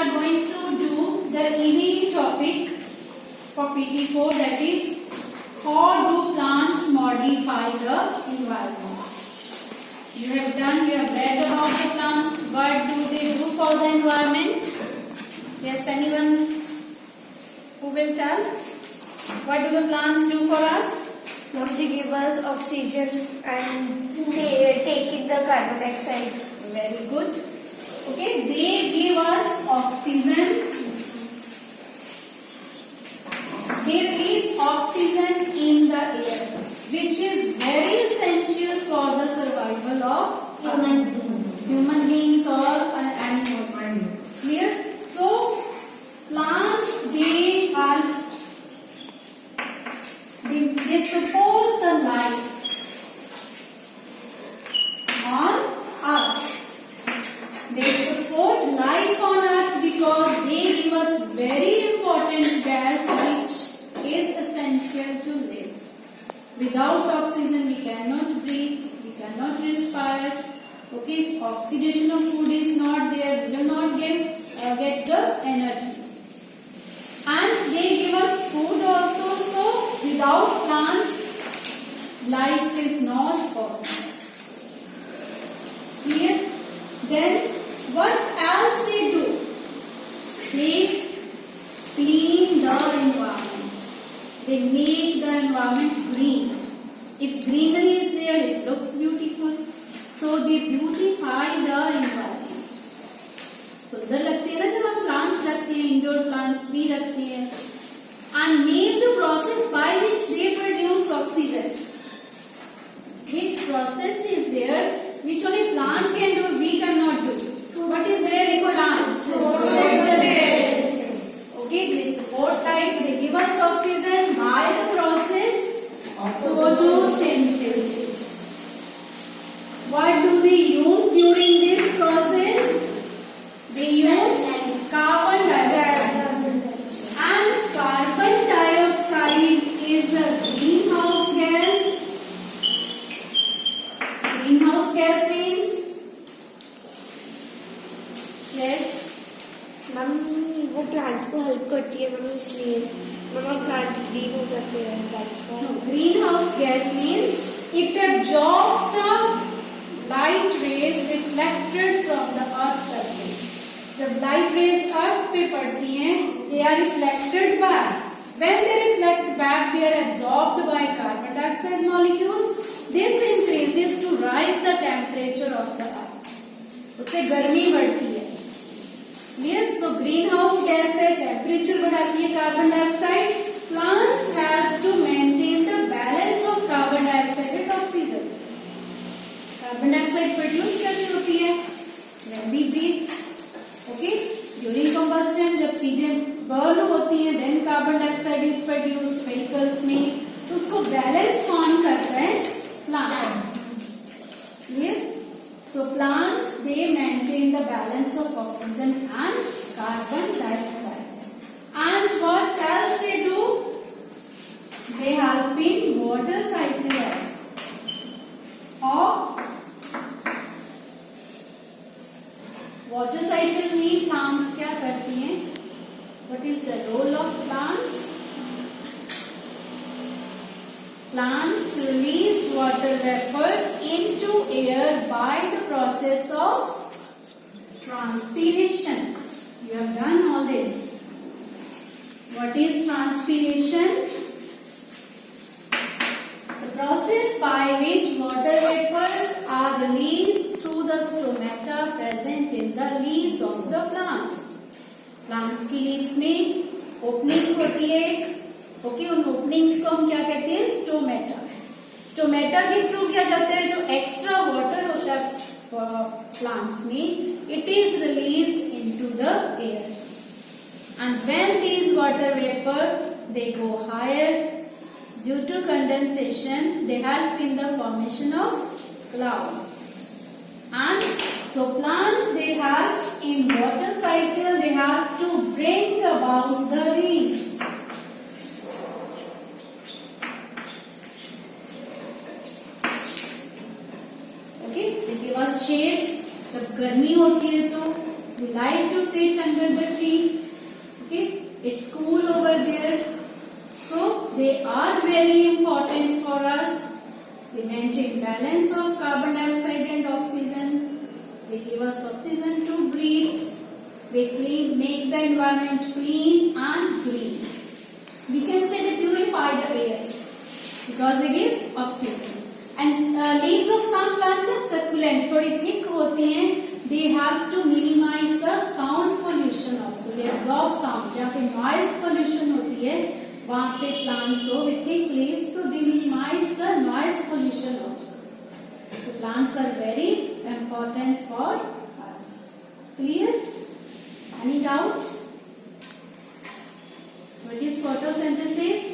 are going to do the EVE topic for PT4, that is how do plants modify the environment. You have read about the plants. What do they do for the environment? Yes, anyone who will tell? What do the plants do for us? They give us oxygen and they take in the carbon dioxide. Very good. Okay, they give us oxygen. They release oxygen in the air, which is very essential for the survival of human beings or animals. Clear? So, plants, they support the life on earth. They support life on earth because they give us very important gas which is essential to live. Without oxygen we cannot breathe, we cannot respire. Okay, if oxidation of food is not there, we will not get the energy. And they give us food also, so without plants, life is not possible. Clear? Then, what else they do? They clean the environment. They make the environment green. If greenery is there, it looks beautiful. So, they beautify the environment. सुंदर लगते हैं ना जब आप plants रखते हैं, indoor plants भी रखते हैं. And name the process by which they produce oxygen. Which process is there which only plant can do, we cannot do? What is there in plants? Okay, this fourth type, they give us oxygen by the process photosynthesis. What do they use during this process? They use carbon dioxide. And carbon dioxide is a greenhouse gas. Greenhouse gas means? Yes. Ma'am वो plant को help करती है ma'am, इसलिए ma'am plant green हो जाते हैं. No, greenhouse gas means it absorbs the light rays reflected from the earth's surface. जब light rays अर्थ पे पड़ती हैं, they are reflected back. When they reflect back, they are absorbed by carbon dioxide molecules. This increases to rise the temperature of the earth. उससे गर्मी बढ़ती है. Clear? So greenhouse gas है, temperature बढ़ाती है carbon dioxide. Plants help to maintain the balance of carbon dioxide and oxygen. Carbon dioxide produce कैसे होती है? When we breathe. Okay, during combustion जब चीजें बर्न होती हैं, then carbon dioxide is produced vehicles में, तो उसको बैलेंस कौन करता है? Plants. Clear? So plants, they maintain the balance of oxygen and carbon dioxide. And what else they do? They help in water cycle also. Or water cycle में plants क्या करती हैं? What is the role of plants? Plants release water vapor into air by the process of transpiration. You have done all this. What is transpiration? The process by which water vapors are released through the stomata present in the leaves of the plants. Plants की leaves में opening होती है एक. Okay, उन openings को हम क्या कहते हैं? Stomata. Stomata के through क्या जाता है? जो extra water होता है plants में, it is released into the air. And when these water vapor they go higher due to condensation, they help in the formation of clouds. And so plants, they help in water cycle, they help to bring about the rains. Okay, they give us shade. जब गर्मी होती है तो we like to sit under the tree. Okay, it's cool over there. So they are very important for us. They maintain balance of carbon dioxide and oxygen. They give us oxygen to breathe. They make the environment clean and green. We can say they purify the air because they give oxygen. And leaves of some plants are succulent, थोड़ी thick होती हैं. They help to minimize the sound pollution also. They absorb sound. जहाँ पे noise pollution होती है, वहाँ पे plants हो with thick leaves, so they minimize the noise pollution also. So plants are very important for us. Clear? Any doubt? So it is photosynthesis.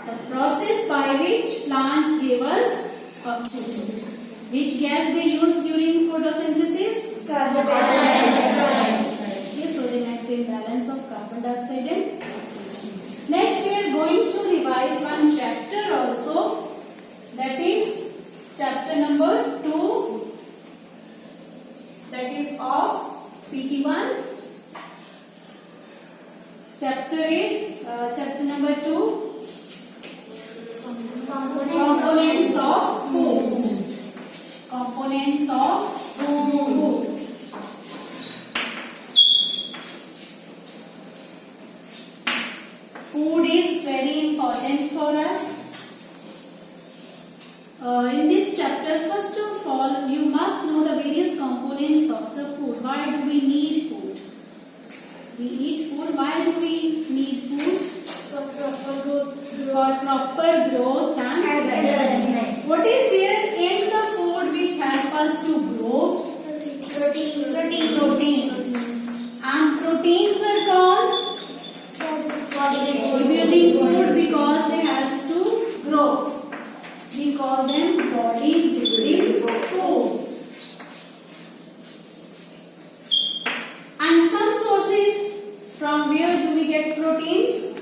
The process by which plants give us oxygen. Which gas they use during photosynthesis? Carbon dioxide. Okay, so they maintain balance of carbon dioxide and oxygen. Next we are going to revise one chapter also. That is chapter number 2. That is of PT1. Chapter is chapter number 2. Components of food. Components of food. Food is very important for us. In this chapter, first of all, you must know the various components of the food. Why do we need food? We eat food. Why do we need food? For proper growth. For proper growth and development. What is there in the food which help us to grow? Proteins. And proteins are called bodybuilding food because they help to grow. We call them bodybuilding foods. And some sources from where do we get proteins?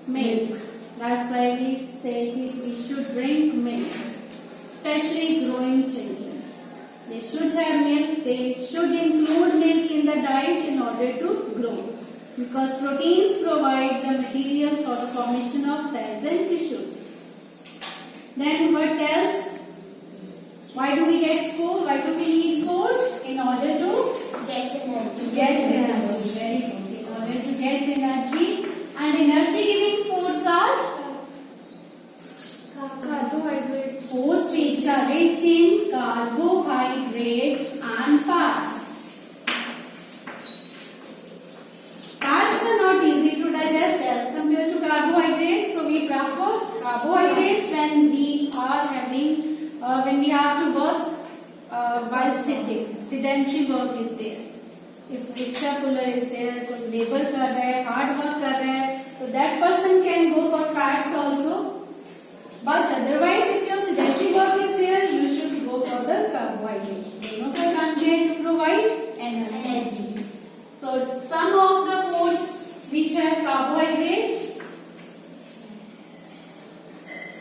Milk. That's why we say we should drink milk, especially growing children. They should have milk. They should include milk in the diet in order to grow, because proteins provide the material for the formation of cells and tissues. Then what else? Why do we get food? Why do we need food? In order to Get energy. get energy. Very good. In order to get energy. And energy giving foods are Carbohydrates. foods which are rich in carbohydrates and fats. Fats are not easy to digest as compared to carbohydrates, so we prefer carbohydrates when we are having when we have to work while sitting. Sedentary work is there. If rickshaw puller is there, कोई labor कर रहा है, hard work कर रहा है, so that person can go for fats also. But otherwise, if your sedentary work is there, you should go for the carbohydrates. दोनों का काम है to provide energy. So some of the foods which have carbohydrates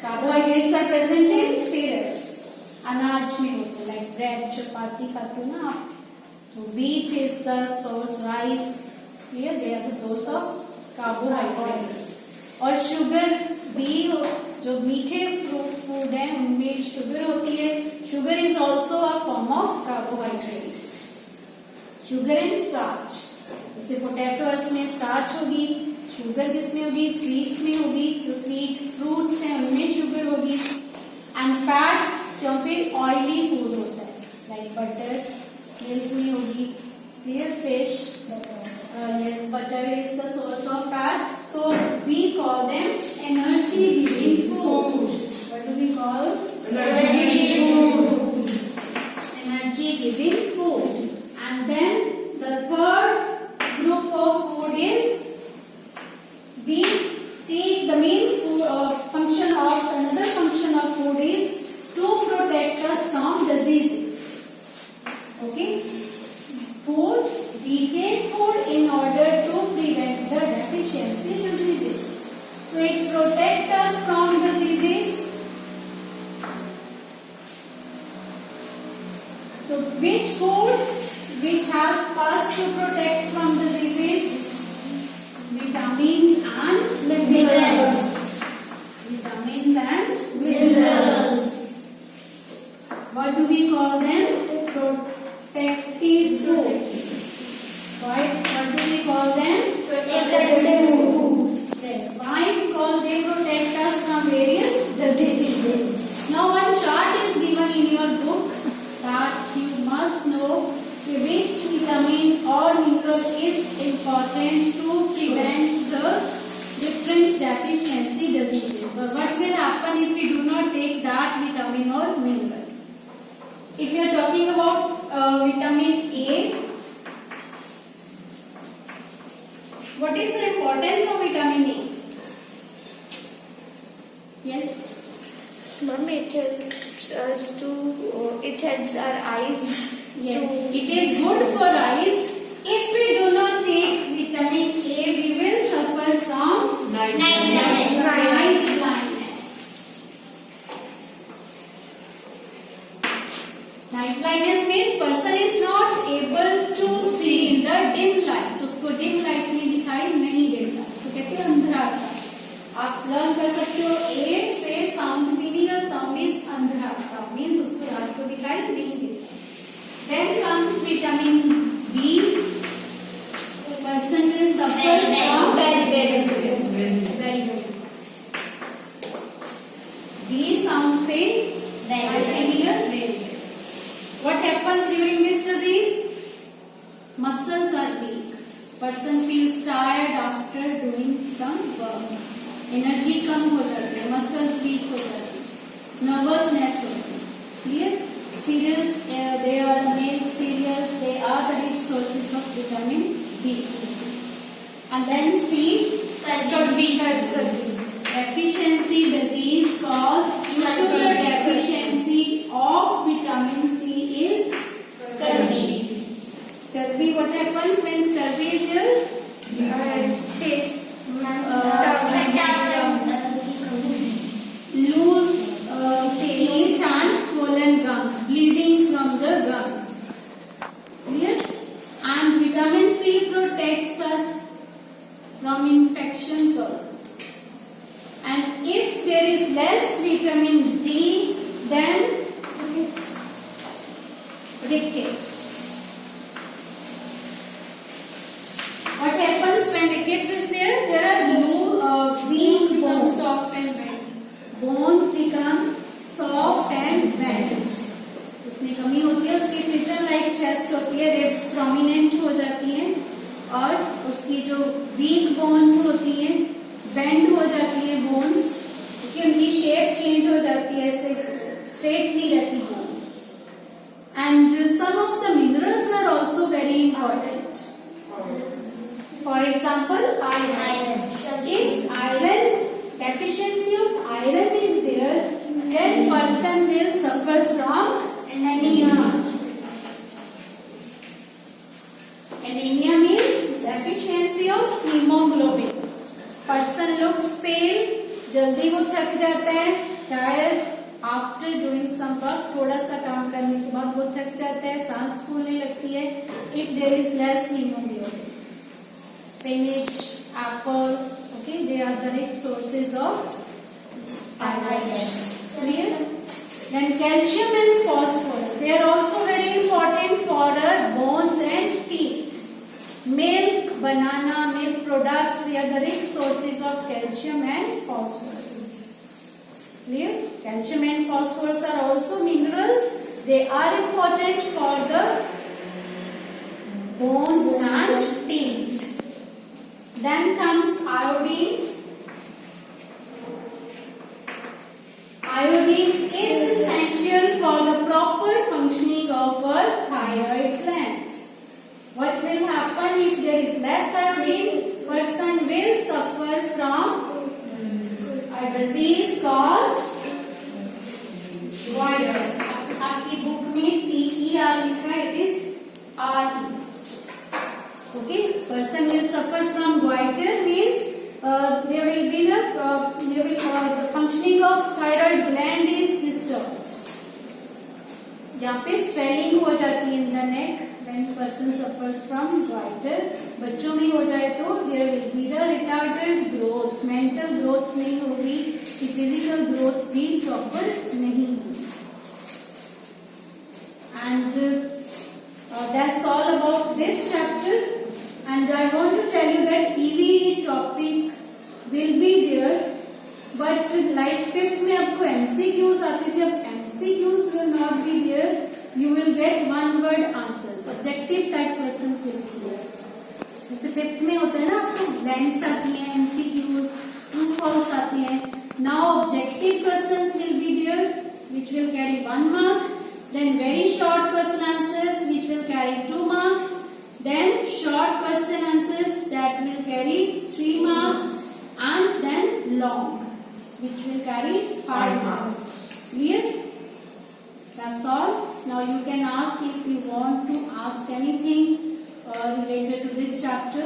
are present in cereals. अनाज में होते हैं, like bread, चपाती खाते हो ना आप. So wheat is the source, rice. Here they are the source of carbohydrates. और sugar भी जो मीठे फूड है उनमें शुगर होती है. Sugar is also a form of carbohydrates. Sugar and starch. जैसे पोटैटोस में स्टार्च होगी, शुगर किसमें होगी? स्वीट्स में होगी. जो स्वीट फ्रूट्स हैं उनमें शुगर होगी. एंड फैट्स जहाँ पे ऑयली फूड होता है, लाइक बटर, मिल्क में होगी. Clear? Fish, yes, butter is the source of fat. So we call them energy giving food. What do we call? Energy giving food. Energy giving food. And then the third group of food is, we take the main function of another function of food is to protect us from diseases. Okay, food, we take food in order to prevent the deficiency diseases. So it protects us from diseases. So which food vitamin or mineral is important to prevent the different deficiency diseases, or what will happen if we do not take that vitamin or mineral? If you are talking about vitamin A, what is the importance of vitamin A? Yes. Mom, it helps us to. It helps our eyes. Yes, it is good for eyes. If we do not take vitamin A, we will suffer from Night blindness. Night blindness means person is not able to see in the dim light. उसको dim light में दिखाई नहीं देता, उसको कहते हैं अंधेरा। आप लर्न कर सकते हो A से साउंड सिमिलर साउंड इज अंधेरा, मीन्स उसको रात को दिखाई नहीं देता। Then comes vitamin B. The person will suffer from very good. B sound say very similar, very good. What happens during this disease? Muscles are weak. Person feels tired after doing some work. Energy कम हो जाती है, muscles weak हो जाती है, nervousness होती है. Clear? Cereals, they are the milk cereals. They are the rich sources of vitamin B. And then C, scurvy. Deficiency disease caused due to the deficiency of vitamin C is scurvy. Scurvy. What happens when scurvy is there? Taste. Loose teeth and swollen gums, bleeding from the gums. Clear? And vitamin C protects us from infections also. And if there is less vitamin D, then rickets. What happens when rickets is there? There are bones become soft and bent. Bones become soft and bent. इसमें कमी होती है, उसकी pigeon like chest होती है, ribs prominent हो जाती हैं, और उसकी जो वीक बोन्स होती हैं बेंड हो जाती है बोन्स, क्योंकि उनकी शेप चेंज हो जाती है, ऐसे स्ट्रेट नहीं रहती bones. And some of the minerals are also very important. For example, iron. If iron, deficiency of iron is there, then person will suffer from anemia. Anemia means deficiency of hemoglobin. Person looks pale, जल्दी वो थक जाता है, tired after doing some work, थोड़ा सा काम करने के बाद वो थक जाता है, सांस फूलने लगती है. If there is less hemoglobin. Spinach, apple, okay, they are the rich sources of iron. Clear? Then calcium and phosphorus, they are also very important for our bones and teeth. Milk, banana, milk products, they are the rich sources of calcium and phosphorus. Clear? Calcium and phosphorus are also minerals. They are important for the bones and teeth. Then comes iodine. Iodine is essential for the proper functioning of our thyroid gland. What will happen if there is less iodine? Person will suffer from a disease called goiter. आपकी book में TER लिखा है, it is RE. Okay, person will suffer from goiter means there will be the functioning of thyroid gland is disturbed. यहाँ पे swelling हो जाती है in the neck when person suffers from goiter. बच्चों में हो जाए तो there will be the retarded growth, mental growth नहीं होगी, physical growth भी proper नहीं होगी. And that's all about this chapter. And I want to tell you that EVE topic will be there, but like 5th में आपको MCQs आते थे, अब MCQs will not be there. You will get one word answers. Subjective type questions fifth में होता है ना, आपको ब्लैंक्स आती हैं, एमसीक्यूज, ट्रू फॉल्स आती हैं. Now objective questions will be there which will carry 1 mark, then very short question answers which will carry 2 marks, then short question answers that will carry 3 marks, and then long which will carry 5 marks. Clear? That's all. Now you can ask if you want to ask anything related to this chapter.